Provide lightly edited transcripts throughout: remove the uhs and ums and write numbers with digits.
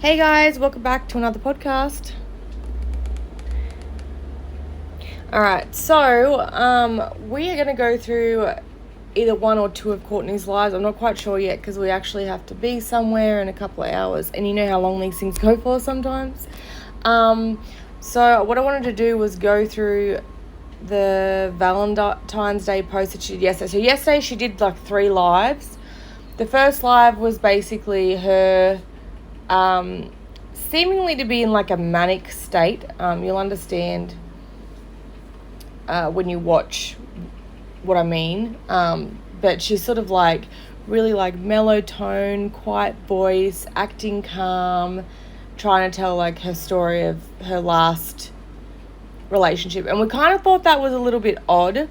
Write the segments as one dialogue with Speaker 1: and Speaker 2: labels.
Speaker 1: Hey guys, welcome back to another podcast. Alright, so we are going to go through either one or two of Courtney's lives. I'm not quite sure yet because we actually have to be somewhere in a couple of hours, and you know how long these things go for sometimes. So what I wanted to do was go through the Valentine's Day post that she did yesterday. So yesterday she did like 3 lives. The first live was basically her seemingly to be in like a manic state. You'll understand when you watch what I mean. But she's sort of like really like mellow tone, quiet voice, acting calm, trying to tell like her story of her last relationship. And we kind of thought that was a little bit odd.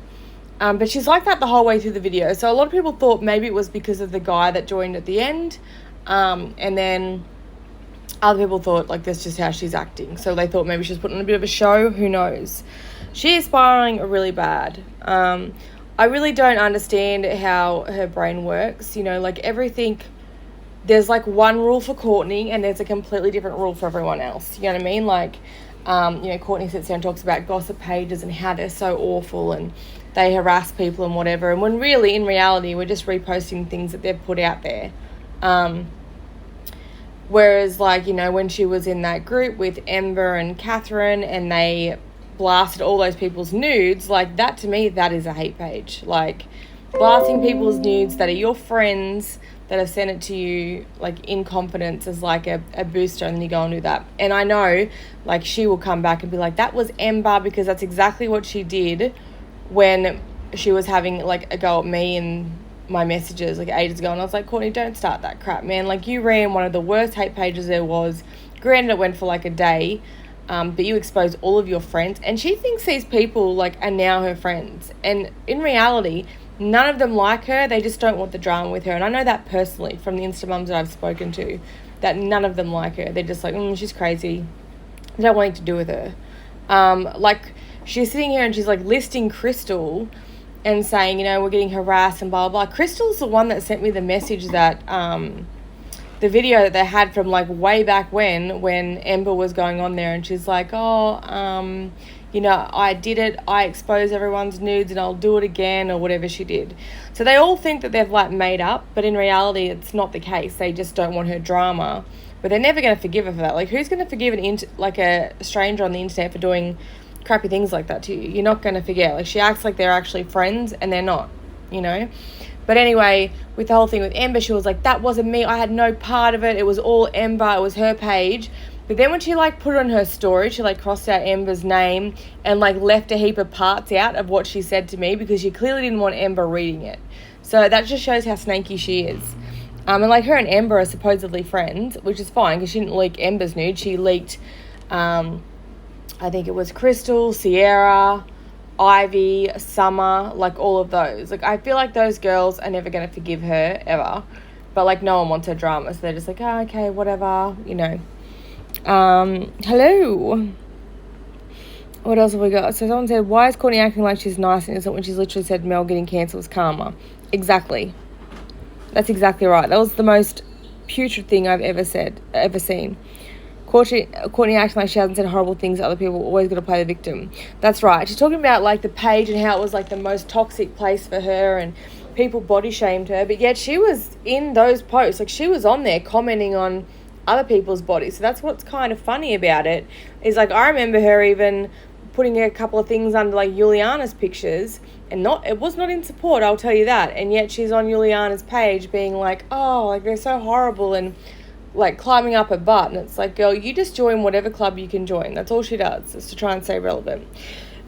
Speaker 1: But she's like that the whole way through the video. So a lot of people thought maybe it was because of the guy that joined at the end. And then other people thought like that's just how she's acting. So they thought maybe she's putting on a bit of a show. Who knows? She is spiraling really bad. I really don't understand how her brain works. You know, like everything, there's like one rule for Courtney and there's a completely different rule for everyone else. You know what I mean? Like, Courtney sits there and talks about gossip pages and how they're so awful and they harass people and whatever. And when really, in reality, we're just reposting things that they've put out there. Whereas, like, you know, when she was in that group with Ember and Catherine and they blasted all those people's nudes, like, that to me, that is a hate page. Like, blasting people's nudes that are your friends that have sent it to you, like, in confidence as, like, a booster, and then you go and do that. And I know, like, she will come back and be like, that was Ember, because that's exactly what she did when she was having, like, a go at me and my messages, like, ages ago. And I was like, Courtney, don't start that crap, man. Like, you ran one of the worst hate pages there was. Granted, it went for, like, a day, but you exposed all of your friends. And she thinks these people, like, are now her friends. And in reality, none of them like her. They just don't want the drama with her. And I know that personally from the Insta mums that I've spoken to, that none of them like her. They're just like, she's crazy. They don't want anything to do with her. Like, she's sitting here and she's, like, listing Crystal and saying, you know, we're getting harassed and blah, blah, blah. Crystal's the one that sent me the message that, the video that they had from, like, way back when Ember was going on there, and she's like, you know, I did it, I exposed everyone's nudes and I'll do it again, or whatever she did. So they all think that they've, like, made up, but in reality it's not the case. They just don't want her drama, but they're never going to forgive her for that. Like, who's going to forgive a stranger on the internet for doing crappy things like that to you? You're not going to forget. Like, she acts like they're actually friends and they're not, you know. But anyway, with the whole thing with Ember, she was like, that wasn't me, I had no part of it, it was all Ember, it was her page. But then when she, like, put it on her story, she, like, crossed out Ember's name and, like, left a heap of parts out of what she said to me because she clearly didn't want Ember reading it. So that just shows how snaky she is. And, like, her and Ember are supposedly friends, which is fine because she didn't leak Ember's nude. She leaked, I think it was Crystal, Sierra, Ivy, Summer, like, all of those. Like, I feel like those girls are never going to forgive her, ever. But, like, no one wants her drama, so they're just like, oh, okay, whatever, you know. Hello. What else have we got? So someone said, why is Courtney acting like she's nice and innocent when she's literally said Mel getting cancelled was karma? Exactly. That's exactly right. That was the most putrid thing I've ever seen. Courtney acting like she hasn't said horrible things to other people, always got to play the victim. That's right. She's talking about, like, the page and how it was, like, the most toxic place for her and people body shamed her, but yet she was in those posts. Like, she was on there commenting on other people's bodies. So that's what's kind of funny about it, is, like, I remember her even putting a couple of things under, like, Juliana's pictures, and it was not in support, I'll tell you that. And yet she's on Juliana's page being like, oh, like, they're so horrible, and, like, climbing up her butt. And it's like, girl, you just join whatever club you can join. That's all she does, is to try and stay relevant.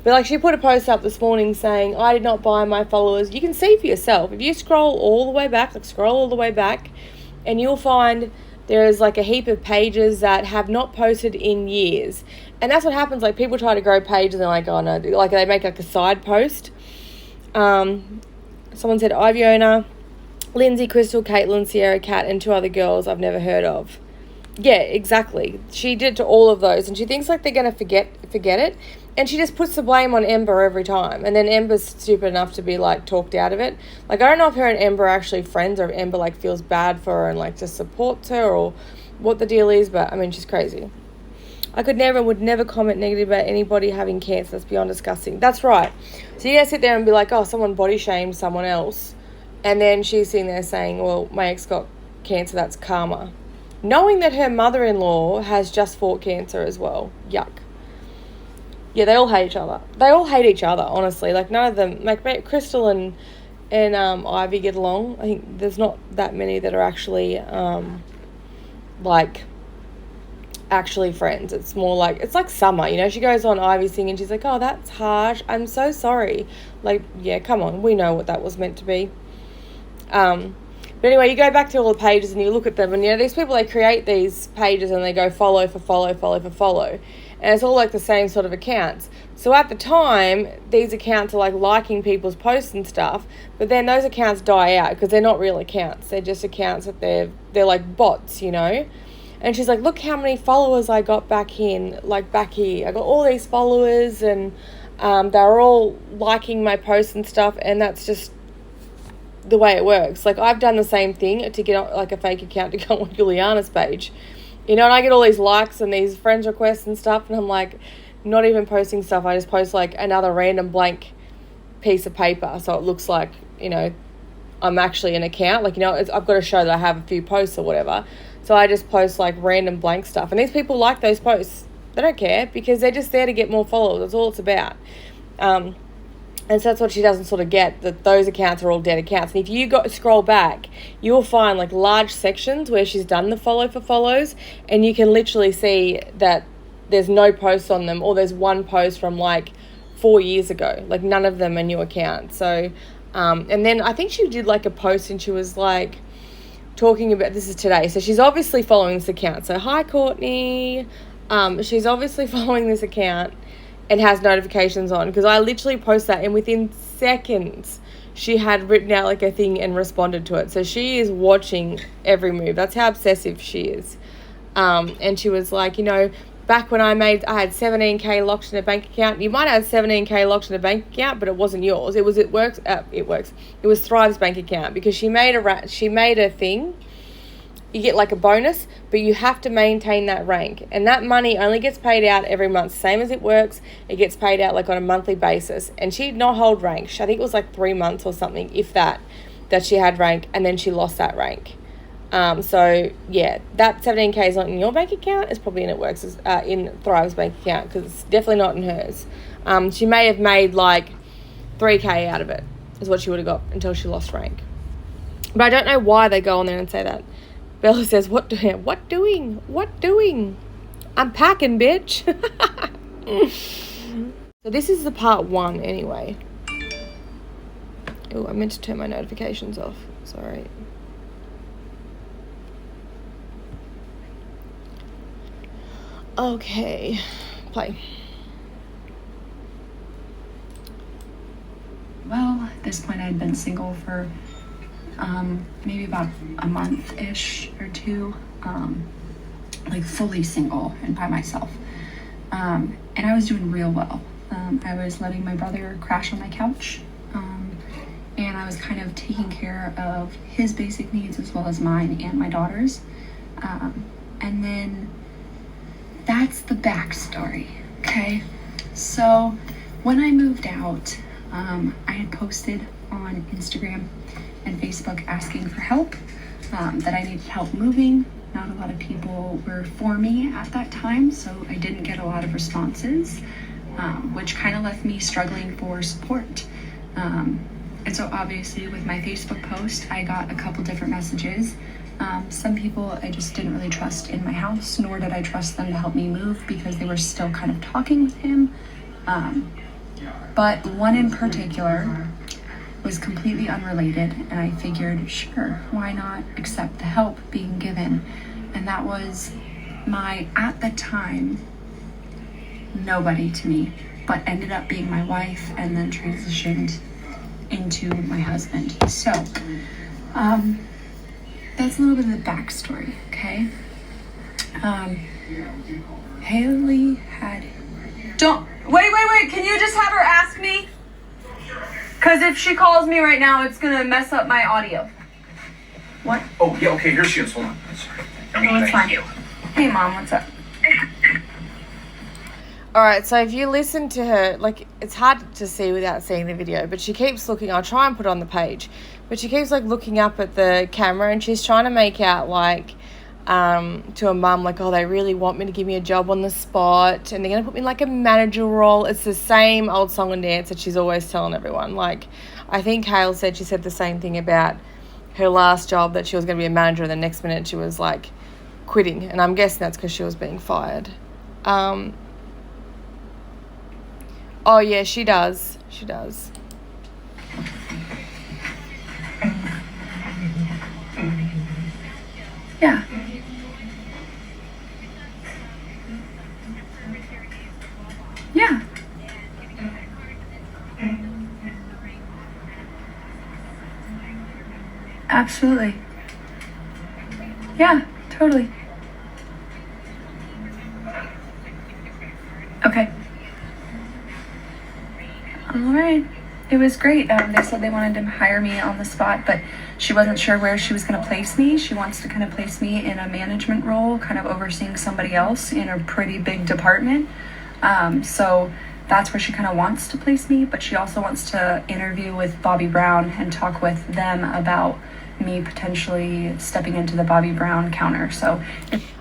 Speaker 1: But, like, she put a post up this morning saying, I did not buy my followers. You can see for yourself. If you scroll all the way back, and you'll find there is, like, a heap of pages that have not posted in years. And that's what happens. Like, people try to grow pages and they're like, oh, no. Like, they make, like, a side post. Someone said, Iviona, Lindsay, Crystal, Caitlin, Sierra, Kat, and 2 other girls I've never heard of. Yeah, exactly. She did to all of those, and she thinks, like, they're going to forget it, and she just puts the blame on Ember every time, and then Ember's stupid enough to be, like, talked out of it. Like, I don't know if her and Ember are actually friends, or if Ember, like, feels bad for her and, like, just supports her, or what the deal is, but I mean, she's crazy. I would never comment negative about anybody having cancer. That's beyond disgusting. That's right. So you're going to sit there and be like, oh, someone body shamed someone else. And then she's sitting there saying, well, my ex got cancer, that's karma. Knowing that her mother-in-law has just fought cancer as well. Yuck. Yeah, they all hate each other. They all hate each other, honestly. Like, none of them, like, Crystal and Ivy get along. I think there's not that many that are actually, actually friends. It's more like, it's like Summer, you know, she goes on Ivy's thing and she's like, oh, that's harsh, I'm so sorry. Like, yeah, come on, we know what that was meant to be. But anyway, you go back to all the pages and you look at them, and, you know, these people, they create these pages and they go follow for follow, follow for follow. And it's all like the same sort of accounts. So at the time, these accounts are like liking people's posts and stuff, but then those accounts die out because they're not real accounts. They're just accounts that they're like bots, you know. And she's like, look how many followers I got back here. I got all these followers, and they're all liking my posts and stuff, and that's just the way it works. Like, I've done the same thing to get like a fake account to go on Juliana's page, you know, and I get all these likes and these friends requests and stuff, and I'm like, not even posting stuff. I just post like another random blank piece of paper, so it looks like, you know, I'm actually an account. Like, you know, I've got to show that I have a few posts or whatever. So I just post like random blank stuff, and these people like those posts. They don't care because they're just there to get more followers. That's all it's about. And so that's what she doesn't sort of get, that those accounts are all dead accounts. And if you scroll back, you'll find like large sections where she's done the follow for follows, and you can literally see that there's no posts on them, or there's one post from like 4 years ago. Like, none of them are new accounts. So, and then I think she did like a post and she was like talking about, this is today, so she's obviously following this account. So, hi Courtney. She's obviously following this account and has notifications on, because I literally post that and within seconds she had written out like a thing and responded to it. So she is watching every move. That's how obsessive she is. And she was like, you know, back when I had 17k locked in a bank account. You might have 17k locked in a bank account, but it wasn't yours. It was Thrive's bank account, because she made a thing. You get like a bonus, but you have to maintain that rank, and that money only gets paid out every month. Same as it works, it gets paid out like on a monthly basis. And she did not hold rank. I think it was like 3 months or something, if that she had rank, and then she lost that rank. So yeah, that 17k is not in your bank account. It's probably in Thrive's bank account, because it's definitely not in hers. She may have made like 3k out of it, is what she would have got, until she lost rank. But I don't know why they go on there and say that. Bella says, what doing? I'm packing, bitch. So this is the part 1 anyway. Oh, I meant to turn my notifications off. Sorry. Okay. Play.
Speaker 2: Well, at this point I had been single for maybe about a month-ish or 2, like fully single and by myself. And I was doing real well. I was letting my brother crash on my couch, and I was kind of taking care of his basic needs as well as mine and my daughter's. And then that's the backstory, okay? So when I moved out, I had posted on Instagram and Facebook asking for help, that I needed help moving. Not a lot of people were for me at that time, so I didn't get a lot of responses, which kind of left me struggling for support. And so obviously with my Facebook post, I got a couple different messages. Some people I just didn't really trust in my house, nor did I trust them to help me move, because they were still kind of talking with him. But one in particular was completely unrelated, and I figured, sure, why not accept the help being given? And that was my, at the time, nobody to me, but ended up being my wife and then transitioned into my husband. So, that's a little bit of the backstory, okay? Haley had... Wait, can you just have her ask me? Because if she calls me right now, it's going to mess up my audio. What?
Speaker 3: Oh, yeah, okay, here she is. Hold on. Sorry.
Speaker 2: Oh, it's fine.
Speaker 3: You.
Speaker 2: Hey, Mom, what's up?
Speaker 1: All right, so if you listen to her, like, it's hard to see without seeing the video, but she keeps looking. I'll try and put it on the page, but she keeps, like, looking up at the camera, and she's trying to make out, like, to a mum, like, oh, they really want me to give me a job on the spot, and they're going to put me in, like, a manager role. It's the same old song and dance that she's always telling everyone. Like, I think Hale said she said the same thing about her last job, that she was going to be a manager, and the next minute she was, like, quitting, and I'm guessing that's because she was being fired. Oh, yeah, she does. She does.
Speaker 2: Yeah. Yeah. Absolutely. Yeah, totally. Okay. All right. It was great. They said they wanted to hire me on the spot, but she wasn't sure where she was going to place me. She wants to kind of place me in a management role, kind of overseeing somebody else in a pretty big department. So that's where she kind of wants to place me, but she also wants to interview with Bobby Brown and talk with them about me potentially stepping into the Bobby Brown counter. So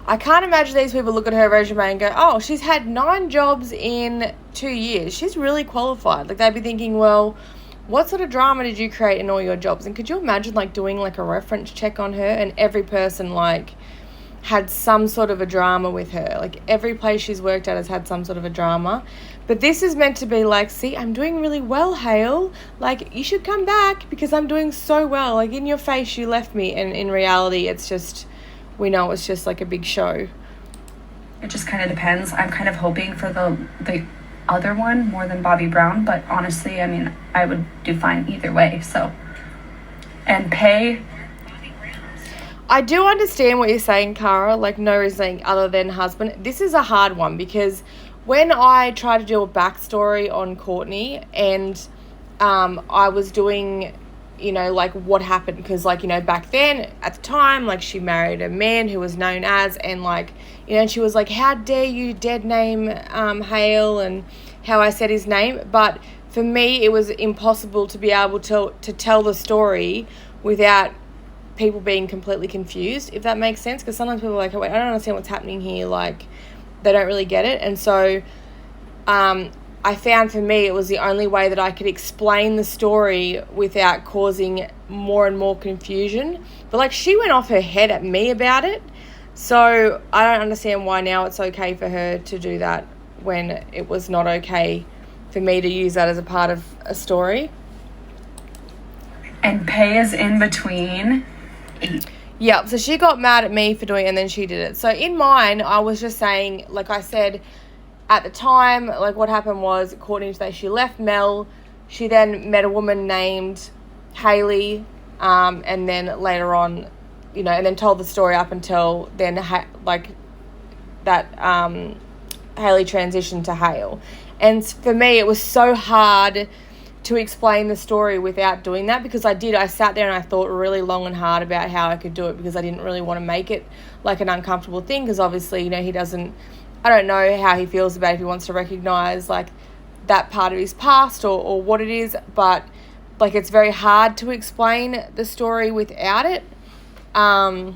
Speaker 1: I can't imagine these people look at her resume and go, oh, she's had 9 jobs in 2 years. She's really qualified. Like, they'd be thinking, well, what sort of drama did you create in all your jobs? And could you imagine, like, doing, like, a reference check on her, and every person, like, had some sort of a drama with her. Like, every place she's worked at has had some sort of a drama. But this is meant to be like, see, I'm doing really well, Hale. Like, you should come back because I'm doing so well. Like, in your face, you left me. And in reality, it's just, we know it's just like a big show.
Speaker 2: It just kind of depends. I'm kind of hoping for the other one more than Bobby Brown. But honestly, I mean, I would do fine either way. So, and pay.
Speaker 1: I do understand what you're saying, Cara, like, no reason other than husband. This is a hard one because when I tried to do a backstory on Courtney and I was doing, you know, like, what happened, because, like, you know, back then, at the time, like, she married a man who was known as, and, like, you know, and she was like, how dare you dead name Hale, and how I said his name. But for me, it was impossible to be able to tell the story without people being completely confused, if that makes sense, because sometimes people are like, oh, wait, I don't understand what's happening here, like, they don't really get it. And so I found for me it was the only way that I could explain the story without causing more and more confusion. But, like, she went off her head at me about it, so I don't understand why now it's okay for her to do that when it was not okay for me to use that as a part of a story.
Speaker 2: And pay is in between.
Speaker 1: Yeah, so she got mad at me for doing it, and then she did it. So in mine, I was just saying, like I said, at the time, like, what happened was Courtney, she left Mel. She then met a woman named Haley, and then later on, you know, and then told the story up until then, Haley transitioned to Hale. And for me, it was so hard to explain the story without doing that, because I sat there and I thought really long and hard about how I could do it, because I didn't really want to make it like an uncomfortable thing, because obviously, you know, I don't know how he feels about it, if he wants to recognize, like, that part of his past or what it is, but, like, it's very hard to explain the story without it. But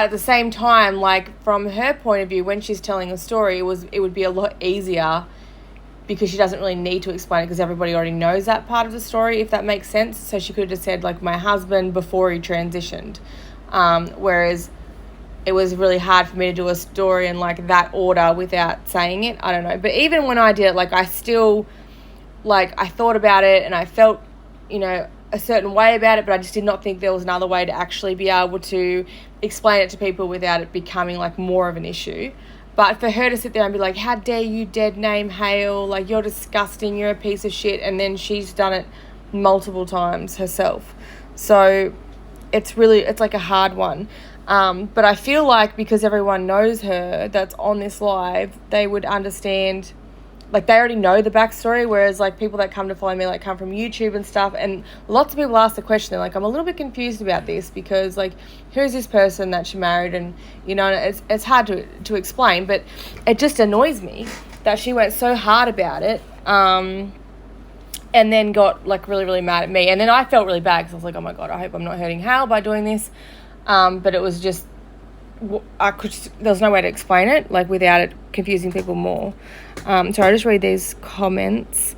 Speaker 1: at the same time, like, from her point of view, when she's telling a story, it would be a lot easier, because she doesn't really need to explain it, because everybody already knows that part of the story, if that makes sense. So she could have just said, like, my husband before he transitioned. Whereas it was really hard for me to do a story in, like, that order without saying it. I don't know. But even when I did it, like, I still, like, I thought about it and I felt, you know, a certain way about it, but I just did not think there was another way to actually be able to explain it to people without it becoming, like, more of an issue. But for her to sit there and be like, how dare you dead name Hale, like, you're disgusting, you're a piece of shit, and then she's done it multiple times herself. So it's like a hard one. But I feel like because everyone knows her that's on this live, they would understand like, they already know the backstory, whereas, like, people that come to follow me, like, come from YouTube and stuff, and lots of people ask the question, they're like, I'm a little bit confused about this, because, like, who's this person that she married, and, you know, it's hard to explain, but it just annoys me that she went so hard about it, and then got, like, really, really mad at me, and then I felt really bad, because I was like, oh my God, I hope I'm not hurting Hal by doing this, but it was just, there was no way to explain it, like, without it confusing people more. So I just read these comments.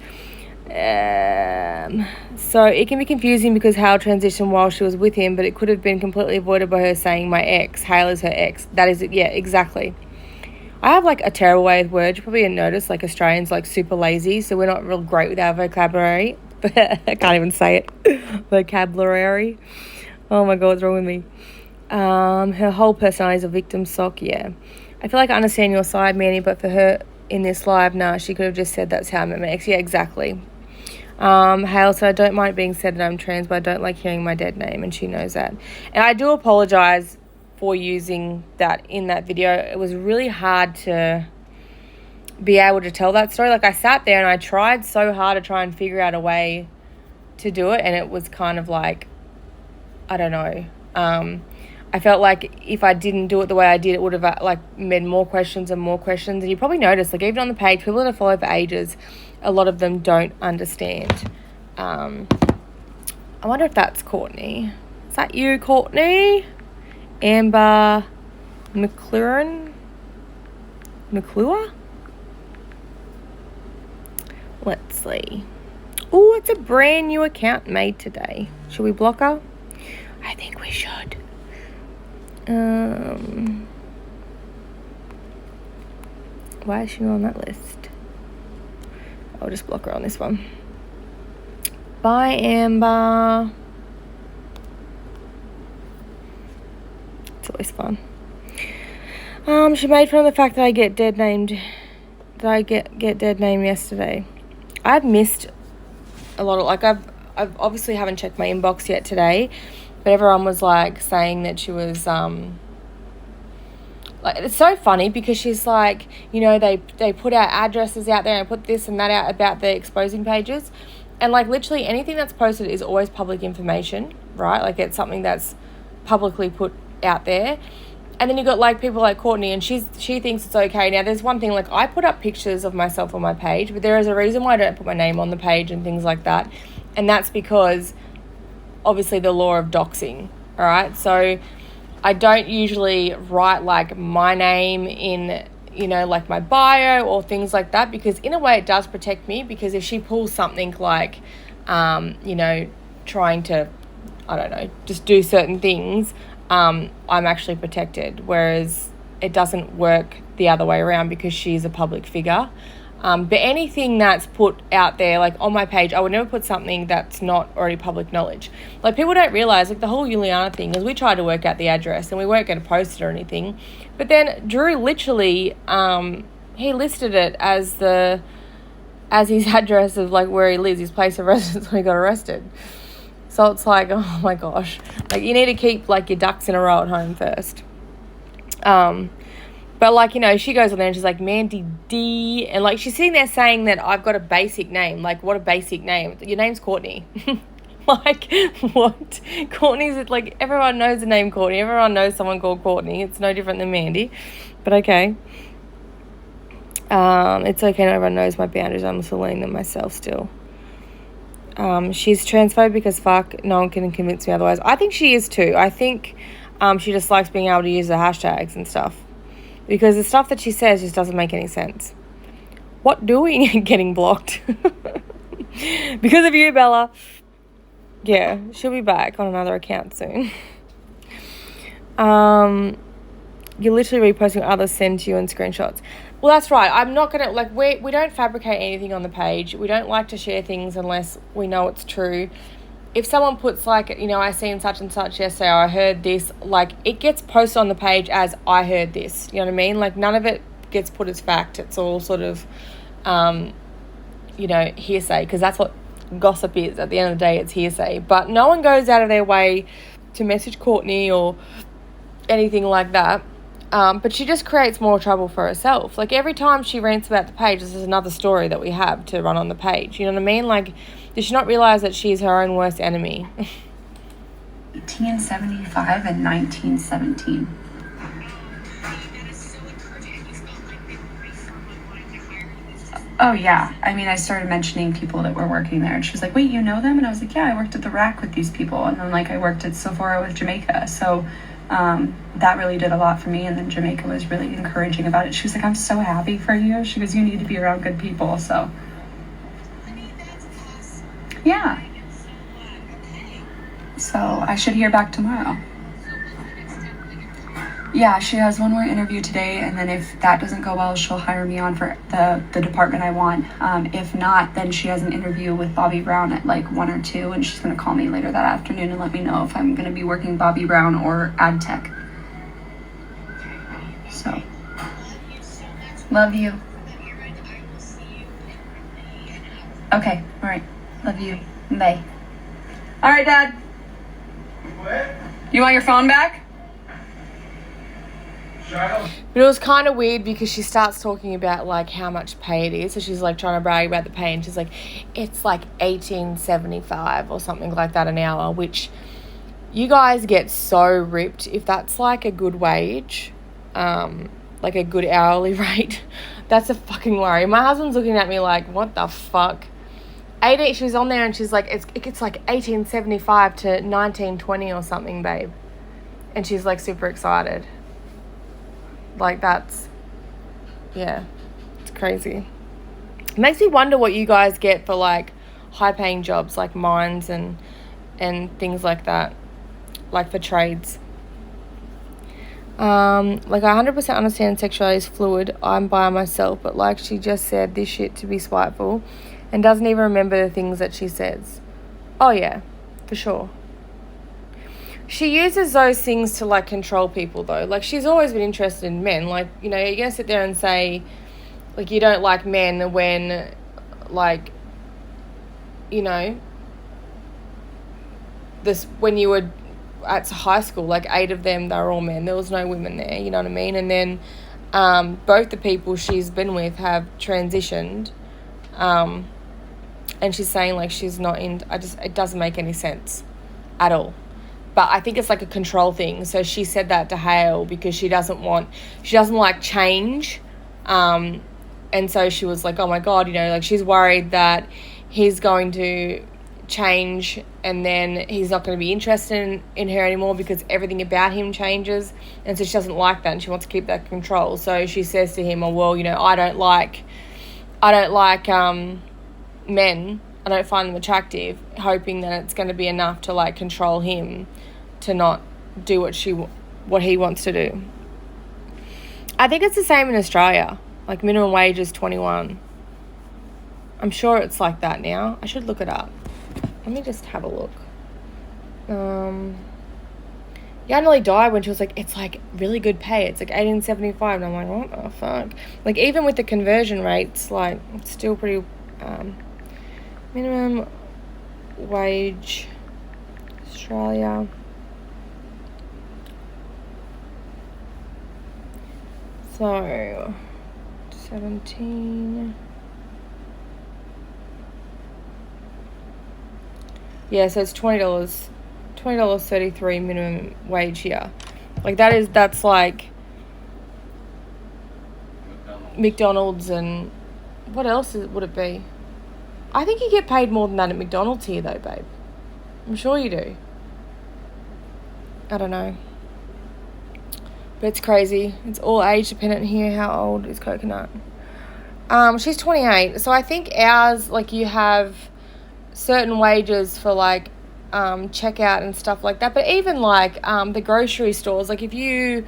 Speaker 1: So it can be confusing because Hale transitioned while she was with him, but it could have been completely avoided by her saying my ex. Hale is her ex. That is it. Yeah, exactly. I have, like, a terrible way with words. You probably noticed, like, Australians, like, super lazy, so we're not real great with our vocabulary. I can't even say it. Vocabulary. Oh my God, what's wrong with me? Her whole personality is a victim sock, yeah. I feel like I understand your side, Manny, but for her in this live, nah, she could have just said that's how I met my ex. Yeah, exactly. Hale, so I don't mind being said that I'm trans, but I don't like hearing my dead name, and she knows that. And I do apologise for using that in that video. It was really hard to be able to tell that story. Like, I sat there and I tried so hard to try and figure out a way to do it, and it was kind of like, I don't know. I felt like if I didn't do it the way I did, it would have, like, made more questions and more questions. And you probably noticed, like, even on the page, people that have followed for ages, a lot of them don't understand. I wonder if that's Courtney. Is that you, Courtney? Amber McClure? Let's see. Oh, it's a brand new account made today. Should we block her? I think we should. Why is she not on that list? I'll just block her on this one. Bye, Amber. It's always fun. She made fun of the fact that I get dead named. That I get dead named yesterday. I've missed a lot of, like, I've obviously haven't checked my inbox yet today. But everyone was, like, saying that she was, like, it's so funny because she's like, you know, they put out addresses out there and put this and that out about the exposing pages. And, like, literally anything that's posted is always public information, right? Like, it's something that's publicly put out there. And then you got, like, people like Courtney, and she thinks it's okay. Now, there's one thing, like, I put up pictures of myself on my page, but there is a reason why I don't put my name on the page and things like that. And that's because obviously the law of doxing, all right? So I don't usually write, like, my name in, you know, like, my bio or things like that, because in a way it does protect me, because if she pulls something like, you know, trying to, I don't know, just do certain things, I'm actually protected, whereas it doesn't work the other way around because she's a public figure. But anything that's put out there, like, on my page, I would never put something that's not already public knowledge. Like, people don't realise, like, the whole Juliana thing is we tried to work out the address and we weren't going to post it or anything. But then Drew literally, he listed it as his address of, like, where he lives, his place of residence when he got arrested. So it's like, oh my gosh. Like, you need to keep, like, your ducks in a row at home first. But, like, you know, she goes on there and she's like, Mandy D. And, like, she's sitting there saying that I've got a basic name. Like, what a basic name. Your name's Courtney. Like, what? Courtney's, like, everyone knows the name Courtney. Everyone knows someone called Courtney. It's no different than Mandy. But okay. It's okay. Not everyone knows my boundaries. I'm still learning them myself still. She's transphobic because fuck, no one can convince me otherwise. I think she is too. I think she just likes being able to use the hashtags and stuff. Because the stuff that she says just doesn't make any sense. What doing getting blocked? Because of you, Bella. Yeah, she'll be back on another account soon. You're literally reposting what others send to you in screenshots. Well, that's right. I'm not going to, like, we don't fabricate anything on the page. We don't like to share things unless we know it's true. If someone puts, like, you know, I seen such and such yesterday, or I heard this, like, it gets posted on the page as I heard this. You know what I mean? Like, none of it gets put as fact. It's all sort of, you know, hearsay, because that's what gossip is. At the end of the day, it's hearsay. But no one goes out of their way to message Courtney or anything like that. But she just creates more trouble for herself. Like, every time she rants about the page, this is another story that we have to run on the page. You know what I mean? Like, does she not realise that she's her own worst enemy?
Speaker 2: 1875 and 1917. Oh, yeah. I mean, I started mentioning people that were working there, and she was like, wait, you know them? And I was like, yeah, I worked at the Rack with these people. And then, like, I worked at Sephora with Jamaica. So that really did a lot for me. And then Jamaica was really encouraging about it. She was like, I'm so happy for you. She goes, you need to be around good people. So, yeah. So I should hear back tomorrow. Yeah, she has one more interview today, and then if that doesn't go well, she'll hire me on for the department I want. If not, then she has an interview with Bobby Brown at like 1 or 2, and she's going to call me later that afternoon and let me know if I'm going to be working Bobby Brown or ad tech. So, love you. Okay, all right. Love you. Bye. All right, Dad.
Speaker 3: What?
Speaker 2: You want your phone back?
Speaker 1: But it was kind of weird because she starts talking about, like, how much pay it is. So she's, like, trying to brag about the pay. And she's like, it's, like, $18.75 or something like that an hour, which you guys get so ripped. If that's, like, a good wage, like a good hourly rate, that's a fucking worry. My husband's looking at me like, what the fuck? She was on there and she's like, it's like $18.75 to $19.20 or something, babe. And she's, like, super excited. Like, that's, yeah, it's crazy. It makes me wonder what you guys get for, like, high-paying jobs, like mines and things like that, like for trades. Like, I 100% understand sexuality is fluid. I'm by myself, but like she just said, this shit to be spiteful and doesn't even remember the things that she says. Oh, yeah, for sure. She uses those things to, like, control people, though. Like, she's always been interested in men. Like, you know, you're going to sit there and say, like, you don't like men when, like, you know, when you were at high school, like, 8 of them, they were all men. There was no women there, you know what I mean? And then both the people she's been with have transitioned. And she's saying, like, she's not in... it doesn't make any sense at all. But I think it's like a control thing. So she said that to Hale because she doesn't like change. And so she was like, oh my God, you know, like, she's worried that he's going to change and then he's not going to be interested in her anymore because everything about him changes. And so she doesn't like that and she wants to keep that control. So she says to him, oh, well, you know, I don't like men. I don't find them attractive, hoping that it's going to be enough to, like, control him to not do what he wants to do. I think it's the same in Australia. Like, minimum wage is 21. I'm sure it's like that now. I should look it up. Let me just have a look. Yeah, I nearly died when she was like, it's, like, really good pay. It's, like, $18.75. And I'm like, what the fuck? Like, even with the conversion rates, like, it's still pretty... minimum wage, Australia. So, 17. Yeah, so it's $20.33 minimum wage here. Like, that's like McDonald's and what else would it be? I think you get paid more than that at McDonald's here, though, babe. I'm sure you do. I don't know. But it's crazy. It's all age dependent here. How old is Coconut? She's 28. So I think ours, like, you have certain wages for, like, checkout and stuff like that. But even, like, the grocery stores, like, if you...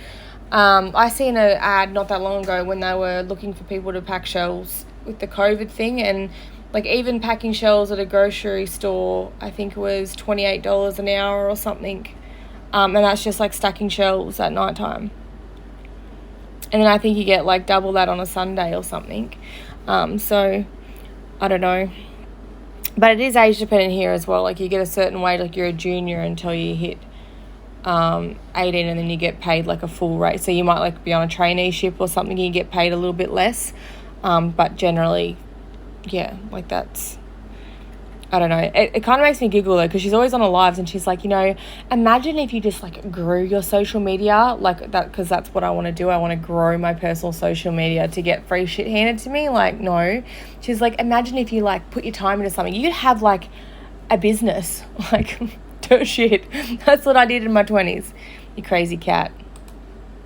Speaker 1: I seen an ad not that long ago when they were looking for people to pack shelves with the COVID thing, and... like, even packing shelves at a grocery store, I think it was $28 an hour or something. And that's just, like, stacking shelves at night time. And then I think you get, like, double that on a Sunday or something. So, I don't know. But it is age dependent here as well. Like, you get a certain wage, like, you're a junior until you hit 18 and then you get paid like a full rate. So you might like be on a traineeship or something and you get paid a little bit less. But generally, yeah, like that's, I don't know. It kind of makes me giggle though, because she's always on her lives and she's like, you know, imagine if you just like grew your social media like that, because that's what I want to do. I want to grow my personal social media to get free shit handed to me. Like, no. She's like, imagine if you like put your time into something. You could have like a business. Like, dirt shit. That's what I did in my 20s. You crazy cat.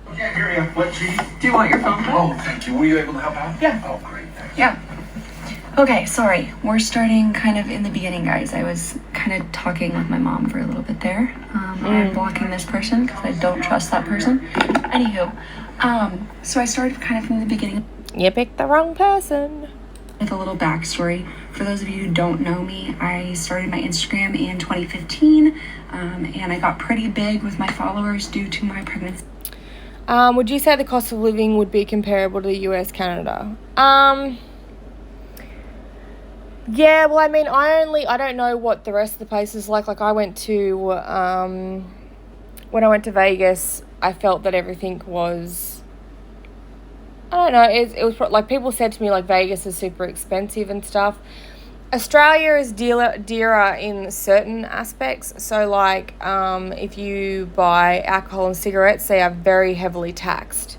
Speaker 3: I can't hear you. What, G?
Speaker 2: Do you want your phone back?
Speaker 3: Oh, thank you. Were you able to help out?
Speaker 2: Yeah.
Speaker 3: Oh, great. Thanks.
Speaker 2: Yeah. Okay, sorry. We're starting kind of in the beginning, guys. I was kind of talking with my mom for a little bit there. I'm blocking this person because I don't trust that person. Anywho, so I started kind of from the beginning.
Speaker 1: You picked the wrong person.
Speaker 2: With a little backstory. For those of you who don't know me, I started my Instagram in 2015, and I got pretty big with my followers due to my pregnancy.
Speaker 1: Would you say the cost of living would be comparable to the US, Canada? Yeah, well, I mean, I don't know what the rest of the place is like. Like, I went to, when I went to Vegas, I felt that everything was, I don't know, it was, like, people said to me, like, Vegas is super expensive and stuff. Australia is dearer in certain aspects. So, like, if you buy alcohol and cigarettes, they are very heavily taxed.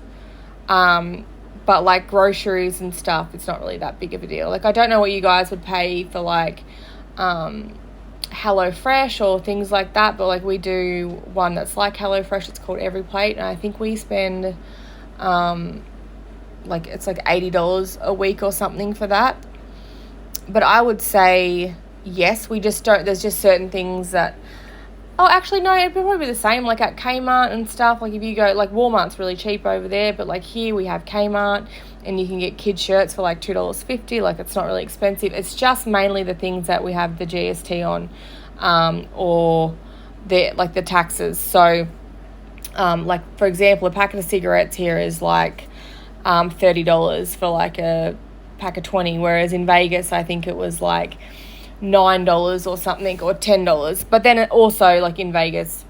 Speaker 1: But, like, groceries and stuff, it's not really that big of a deal. Like, I don't know what you guys would pay for, like, HelloFresh or things like that. But, like, we do one that's like HelloFresh. It's called Every Plate. And I think we spend, like, it's like $80 a week or something for that. But I would say, yes, we just don't, there's just certain things that, oh, actually, no, it'd probably be the same, like at Kmart and stuff. Like, if you go, like, Walmart's really cheap over there, but, like, here we have Kmart, and you can get kids' shirts for, like, $2.50. Like, it's not really expensive. It's just mainly the things that we have the GST on, or the taxes. So, like, for example, a packet of cigarettes here is, like, $30 for, like, a pack of 20, whereas in Vegas, I think it was, like, $9 or something, or $10. But then it also, like, in Vegas,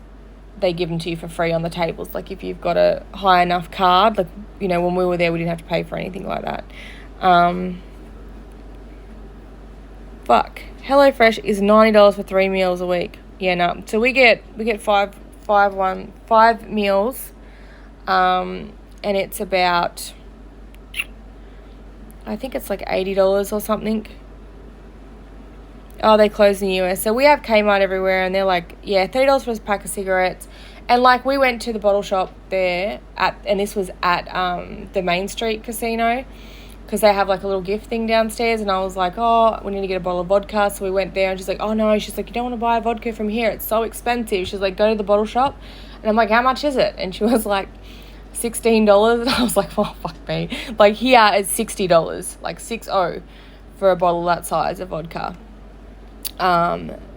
Speaker 1: they give them to you for free on the tables. Like, if you've got a high enough card, like, you know, when we were there, we didn't have to pay for anything like that. HelloFresh is $90 for 3 meals a week. Yeah, no. So we get five meals, and it's about, I think it's like $80 or something. Oh, they closed in the US. So we have Kmart everywhere, and they're like, yeah, $30 for a pack of cigarettes. And, like, we went to the bottle shop there, and this was at the Main Street Casino, because they have, like, a little gift thing downstairs. And I was like, oh, we need to get a bottle of vodka. So we went there, and she's like, oh, no. She's like, you don't want to buy vodka from here. It's so expensive. She's like, go to the bottle shop. And I'm like, how much is it? And she was like, $16. And I was like, oh, fuck me. Like, here it's $60, like 60 for a bottle that size of vodka.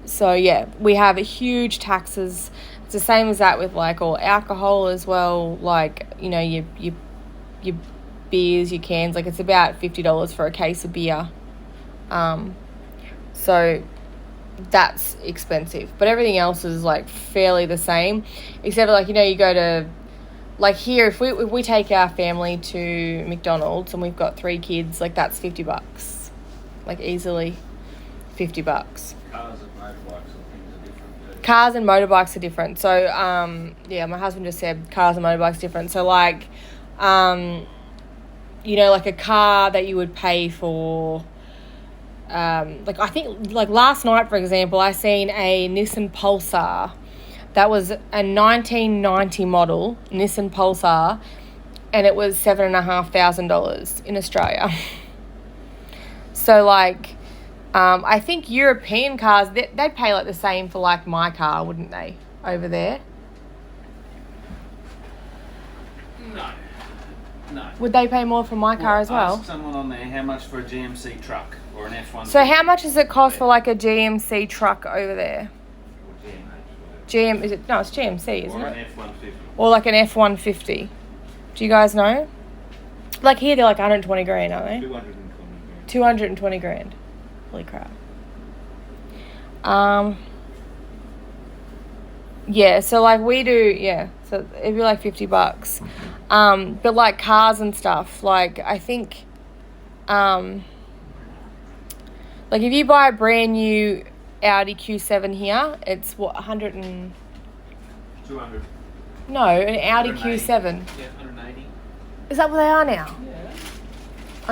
Speaker 1: So yeah, we have huge taxes. It's the same as that with, like, all alcohol as well. Like, you know, your beers, your cans, like, it's about $50 for a case of beer. So that's expensive, but everything else is, like, fairly the same, except, like, you know, you go to, like, here, if we take our family to McDonald's and we've got 3 kids, like, that's $50, like, easily $50. Cars and motorbikes are different. So, yeah, my husband just said cars and motorbikes are different. So, like, you know, like a car that you would pay for, like, I think, like, last night, for example, I seen a Nissan Pulsar that was a 1990 model Nissan Pulsar, and it was $7,500 in Australia. So, like, I think European cars, they'd pay, like, the same for, like, my car, wouldn't they, over there?
Speaker 4: No.
Speaker 1: Would they pay more for my car as well?
Speaker 4: Ask someone on there how much for a GMC truck or an F1.
Speaker 1: So how much does it cost for, like, a GMC truck over there? It's GMC, isn't
Speaker 4: or
Speaker 1: it?
Speaker 4: an F-150.
Speaker 1: Or like an F-150. Do you guys know? Like, here they're like 120 grand, aren't they? 220 grand. Holy crap. Yeah, so like we do, so it'd be like $50. But like cars and stuff, like I think, like if you buy a brand new Audi Q7 here, it's what, 100 and...
Speaker 4: 200.
Speaker 1: No, an Audi
Speaker 4: 180.
Speaker 1: Q7.
Speaker 4: Yeah, 180.
Speaker 1: Is that what they are now?
Speaker 4: Yeah.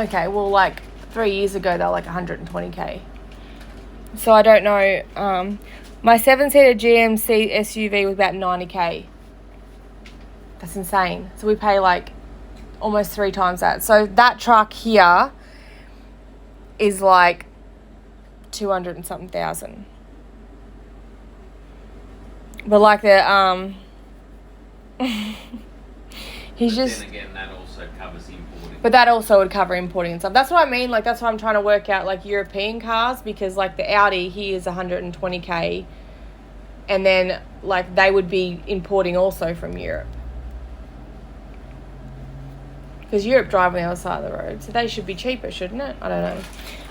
Speaker 1: Okay, well like 3 years ago they were like 120k. So I don't know, my 7-seater GMC SUV was about 90k. That's insane. So we pay like almost 3 times that. So that truck here is like 200 and something thousand. But like the he's
Speaker 4: But
Speaker 1: just.
Speaker 4: then again, that also covers importing.
Speaker 1: But that also would cover importing and stuff. That's what I mean. Like, that's why I'm trying to work out, like, European cars. Because, like, the Audi, he is 120k. And then, like, they would be importing also from Europe. Because Europe drive on the other side of the road. So they should be cheaper, shouldn't it? I don't know.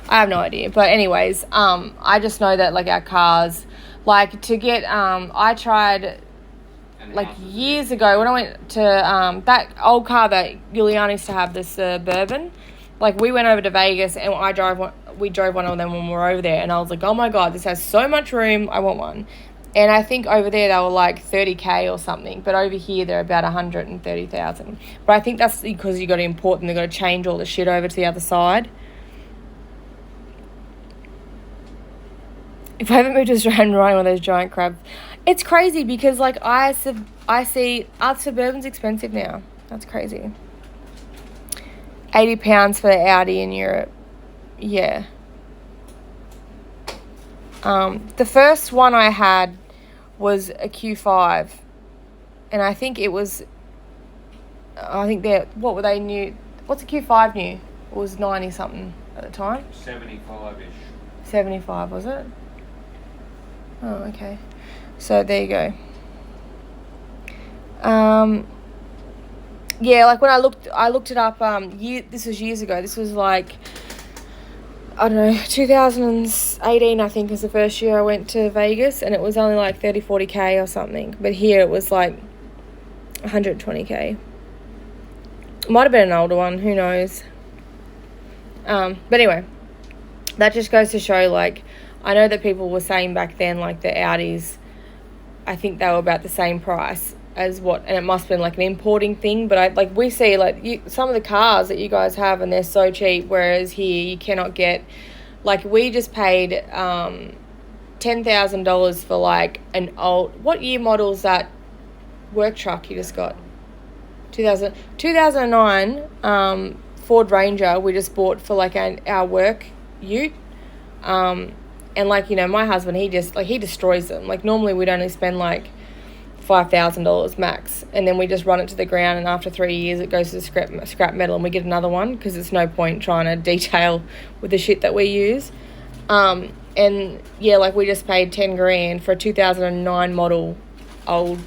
Speaker 1: I have no idea. But anyways, I just know that, like, our cars... Like, to get... I tried... Like years ago when I went to that old car that Juliana used to have, the Suburban, like we went over to Vegas and we drove one of them when we were over there, and I was like, oh my god, this has so much room, I want one. And I think over there they were like 30k or something, but over here they're about 130,000. But I think that's because you got to import them, they've got to change all the shit over to the other side. If I haven't moved to Australia and riding one of those giant crabs, it's crazy because like I see our Suburban's expensive now. That's crazy. £80 for the Audi in Europe. Yeah. The first one I had was a Q5, and I think it was. I think what were they new? What's a Q5 new? It was 90 something at the time.
Speaker 4: 75-ish.
Speaker 1: 75 was it? Oh, okay. So there you go. Yeah, like when I looked it up. This was years ago. This was like, I don't know, 2018. I think was the first year I went to Vegas, and it was only like 40k or something. But here it was like 120k. Might have been an older one. Who knows? But anyway, that just goes to show, like, I know that people were saying back then, like, the Audis, I think they were about the same price as what, and it must have been, like, an importing thing, but we see, like, some of the cars that you guys have, and they're so cheap, whereas here you cannot get, like, we just paid $10,000 for, like, an old, what year model is that work truck you just got? 2009 Ford Ranger we just bought for, like, our work ute. And, like, you know, my husband, he destroys them. Like, normally we'd only spend, like, $5,000 max. And then we just run it to the ground, and after 3 years it goes to the scrap metal, and we get another one because there's no point trying to detail with the shit that we use. And, yeah, like, we just paid $10,000 for a 2009 model old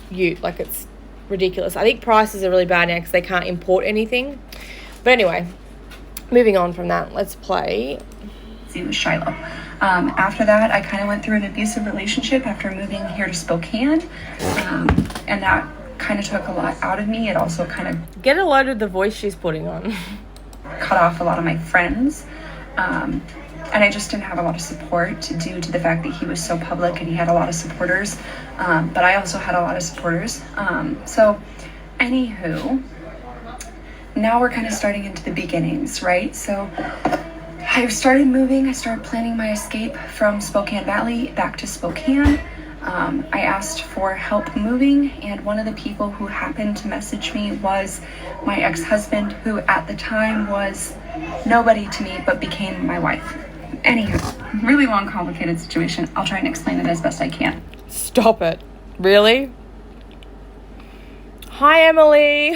Speaker 1: ute. Like, it's ridiculous. I think prices are really bad now because they can't import anything. But anyway, moving on from that, let's play...
Speaker 2: It was Shiloh. After that, I kind of went through an abusive relationship after moving here to Spokane, and that kind of took a lot out of me. It also kind of
Speaker 1: get a load of the voice she's putting on.
Speaker 2: Cut off a lot of my friends, and I just didn't have a lot of support due to the fact that he was so public and he had a lot of supporters, but I also had a lot of supporters. So, anywho, now we're kind of starting into the beginnings, right? So I started moving. I started planning my escape from Spokane Valley back to Spokane. I asked for help moving, and one of the people who happened to message me was my ex-husband, who at the time was nobody to me but became my wife. Anyhow, really long, complicated situation. I'll try and explain it as best I can.
Speaker 1: Stop it. Really? Hi, Emily.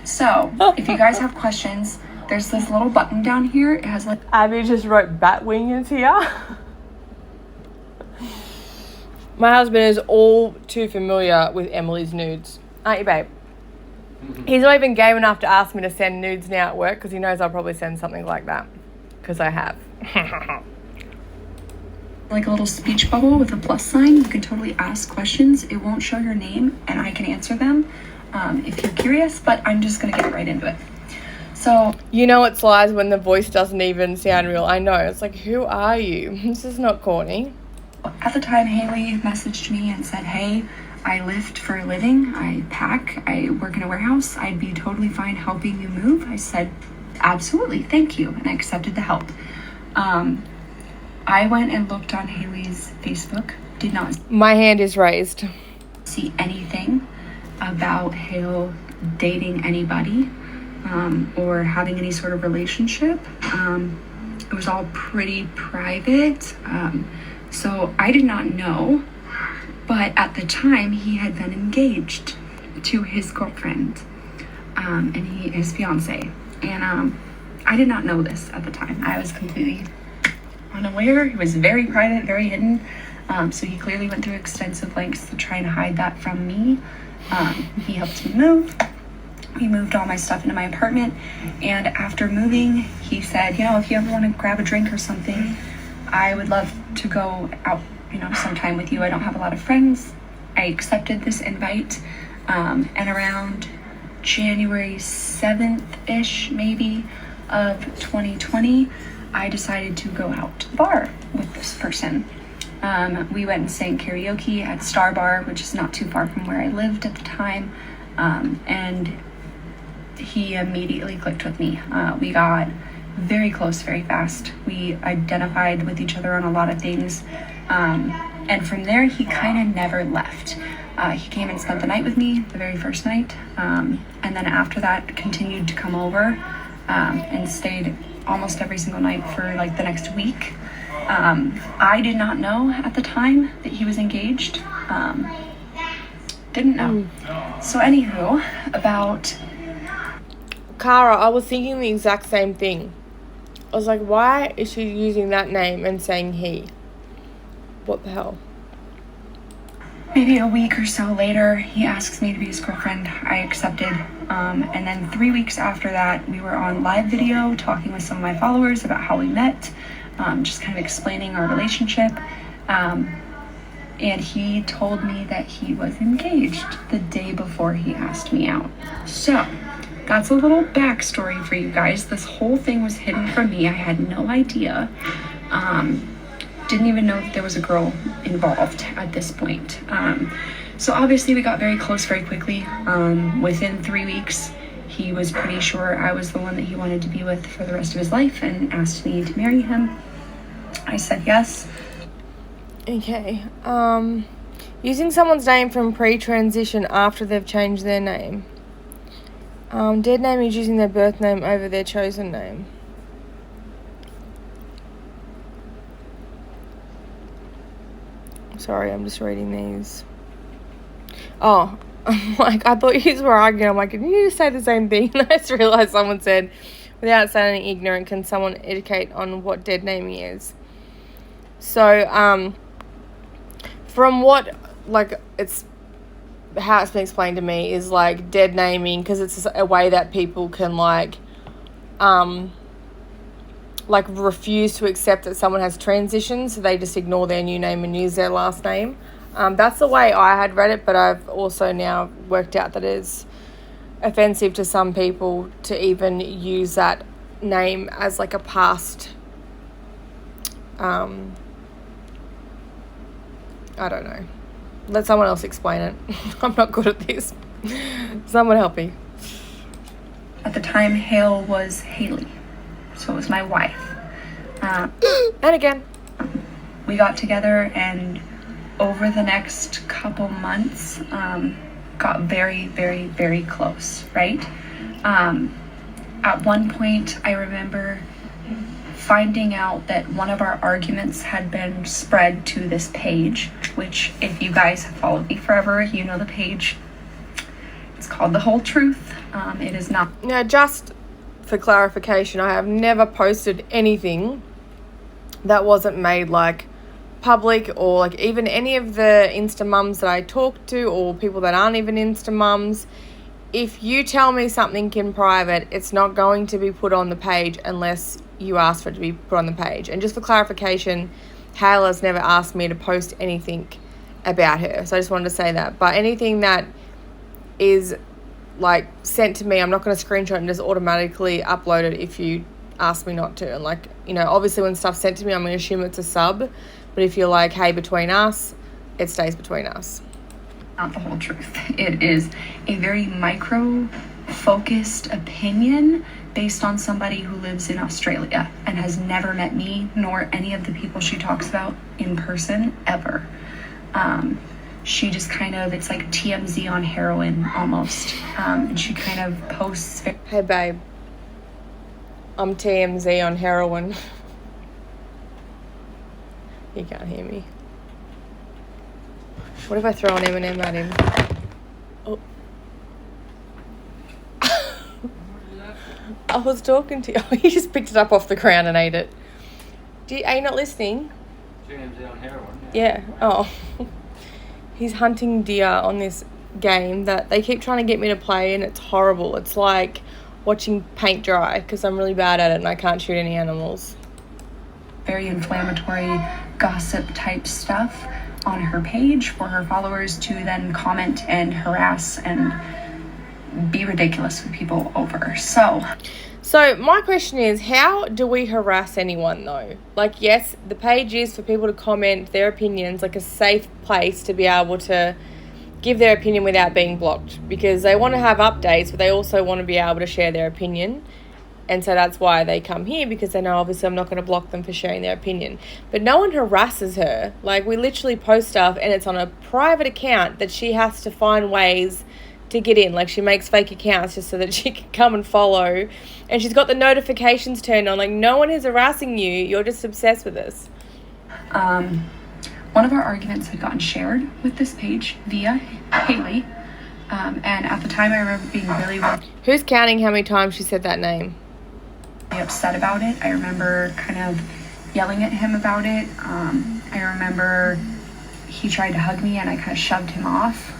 Speaker 2: So, if you guys have questions, there's this little button down here. It has like...
Speaker 1: Abby just wrote Batwing into here. My husband is all too familiar with Emily's nudes. Aren't you, babe? Mm-hmm. He's not even game enough to ask me to send nudes now at work because he knows I'll probably send something like that. Because I have.
Speaker 2: like a little speech bubble with a plus sign. You can totally ask questions. It won't show your name, and I can answer them if you're curious, but I'm just going to get right into it. So,
Speaker 1: you know it's lies when the voice doesn't even sound real. I know. It's like, who are you? This is not Courtney.
Speaker 2: At the time, Haley messaged me and said, hey, I lift for a living. I pack. I work in a warehouse. I'd be totally fine helping you move. I said, absolutely, thank you, and I accepted the help. I went and looked on Haley's Facebook. Did not
Speaker 1: My hand is raised.
Speaker 2: see anything about Hale dating anybody or having any sort of relationship. It was all pretty private. So I did not know, but at the time he had been engaged to his girlfriend and his fiance. And I did not know this at the time. I was completely unaware. It was very private, very hidden. So he clearly went through extensive lengths to try and hide that from me. He helped me move. He moved all my stuff into my apartment. And after moving, he said, if you ever want to grab a drink or something, I would love to go out, sometime with you. I don't have a lot of friends. I accepted this invite. And around January 7th-ish, maybe, of 2020, I decided to go out to the bar with this person. We went and sang karaoke at Star Bar, which is not too far from where I lived at the time. And he immediately clicked with me. We got very close very fast. We identified with each other on a lot of things. And from there, he kind of never left. He came and spent the night with me the very first night. And then after that, continued to come over and stayed almost every single night for like the next week. I did not know at the time that he was engaged. Didn't know. So anywho, about...
Speaker 1: Cara, I was thinking the exact same thing. I was like, why is she using that name and saying he? What the hell?
Speaker 2: Maybe a week or so later, he asks me to be his girlfriend. I accepted. And then 3 weeks after that, we were on live video talking with some of my followers about how we met, just kind of explaining our relationship. And he told me that he was engaged the day before he asked me out. So that's a little backstory for you guys. This whole thing was hidden from me. I had no idea. Didn't even know that there was a girl involved at this point. So obviously we got very close very quickly. Within 3 weeks, he was pretty sure I was the one that he wanted to be with for the rest of his life and asked me to marry him. I said yes.
Speaker 1: Okay. Using someone's name from pre-transition after they've changed their name. Dead name is using their birth name over their chosen name. Sorry, I'm just reading these. Oh, I thought you were arguing. I'm like, didn't you just say the same thing? And I just realised someone said, without sounding ignorant, can someone educate on what dead naming is? So, from what, it's, how it's been explained to me is, dead naming, because it's a way that people can, refuse to accept that someone has transitioned, so they just ignore their new name and use their last name. That's the way I had read it, but I've also now worked out that it's offensive to some people to even use that name as, a past, I don't know. Let someone else explain it. I'm not good at this. Someone help me.
Speaker 2: At the time, Hale was Haley. So it was my wife.
Speaker 1: And again.
Speaker 2: We got together and over the next couple months, got very, very, very close, right? At one point, I remember finding out that one of our arguments had been spread to this page, which if you guys have followed me forever, you know the page. It's called The Whole Truth. It is not...
Speaker 1: Now, just for clarification, I have never posted anything that wasn't made public or even any of the Insta mums that I talk to or people that aren't even Insta mums. If you tell me something in private, it's not going to be put on the page unless you ask for it to be put on the page. And just for clarification, Hale has never asked me to post anything about her. So I just wanted to say that. But anything that is like sent to me, I'm not going to screenshot and just automatically upload it if you ask me not to. And like, you know, obviously when stuff's sent to me, I'm going to assume it's a sub. But if you're like, hey, between us, it stays between us.
Speaker 2: Not the whole truth. It is a very micro-focused opinion based on somebody who lives in Australia and has never met me nor any of the people she talks about in person ever. She just kind of, it's like TMZ on heroin almost. And she kind of posts.
Speaker 1: Hey, babe. I'm TMZ on heroin. You can't hear me. What if I throw an M&M at him? Oh. I was talking to you. Oh, he just picked it up off the ground and ate it. Are you not listening?
Speaker 4: GMZ on heroin.
Speaker 1: Yeah. Oh. He's hunting deer on this game that they keep trying to get me to play, and it's horrible. It's like watching paint dry because I'm really bad at it and I can't shoot any animals.
Speaker 2: Very inflammatory gossip type stuff on her page for her followers to then comment and harass and be ridiculous with people over.
Speaker 1: So my question is, how do we harass anyone though? Like, yes, the page is for people to comment their opinions, like a safe place to be able to give their opinion without being blocked, because they want to have updates, but they also want to be able to share their opinion. And so that's why they come here, because they know obviously I'm not going to block them for sharing their opinion. But no one harasses her. Like, we literally post stuff and it's on a private account that she has to find ways to get in. Like, she makes fake accounts just so that she can come and follow. And she's got the notifications turned on. Like, no one is harassing you. You're just obsessed with this.
Speaker 2: One of our arguments had gotten shared with this page via Haley. And at the time I remember being really
Speaker 1: Who's counting how many times she said that name?
Speaker 2: upset about it. I remember kind of yelling at him about it. I remember he tried to hug me and I kind of shoved him off.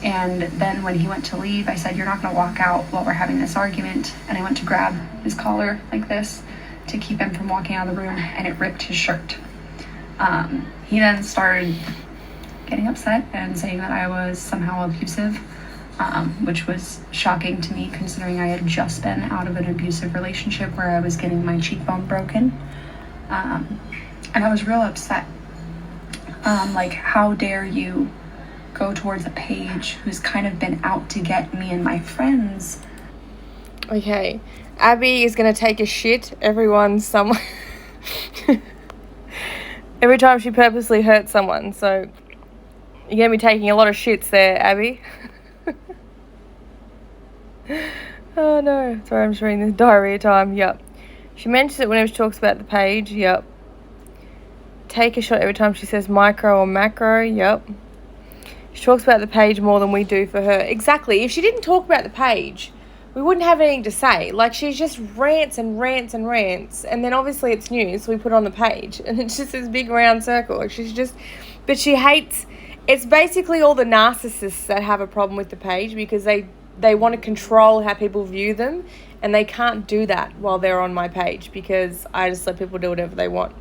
Speaker 2: And then when he went to leave, I said, "You're not going to walk out while we're having this argument." And I went to grab his collar like this to keep him from walking out of the room, and it ripped his shirt. He then started getting upset and saying that I was somehow abusive, which was shocking to me considering I had just been out of an abusive relationship where I was getting my cheekbone broken. And I was real upset. Like, how dare you go towards a page who's kind of been out to get me and my friends.
Speaker 1: Okay, Abby is going to take a shit. Everyone's somewhere. Every time she purposely hurts someone. So you're going to be taking a lot of shits there, Abby. Oh no, sorry, I'm just reading this diarrhea time. Yep. She mentions it whenever she talks about the page. Yep. Take a shot every time she says micro or macro. Yep. She talks about the page more than we do for her. Exactly. If she didn't talk about the page, we wouldn't have anything to say. Like, she just rants and rants and rants. And then obviously it's news, so we put it on the page. And it's just this big round circle. Like, she's just... But she hates... It's basically all the narcissists that have a problem with the page, because they want to control how people view them. And they can't do that while they're on my page, because I just let people do whatever they want.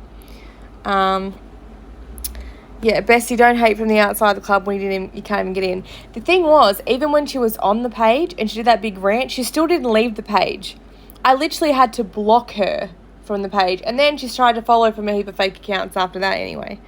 Speaker 1: Yeah, Bestie, don't hate from the outside the club when you can't even get in. The thing was, even when she was on the page and she did that big rant, she still didn't leave the page. I literally had to block her from the page. And then she tried to follow from a heap of fake accounts after that anyway.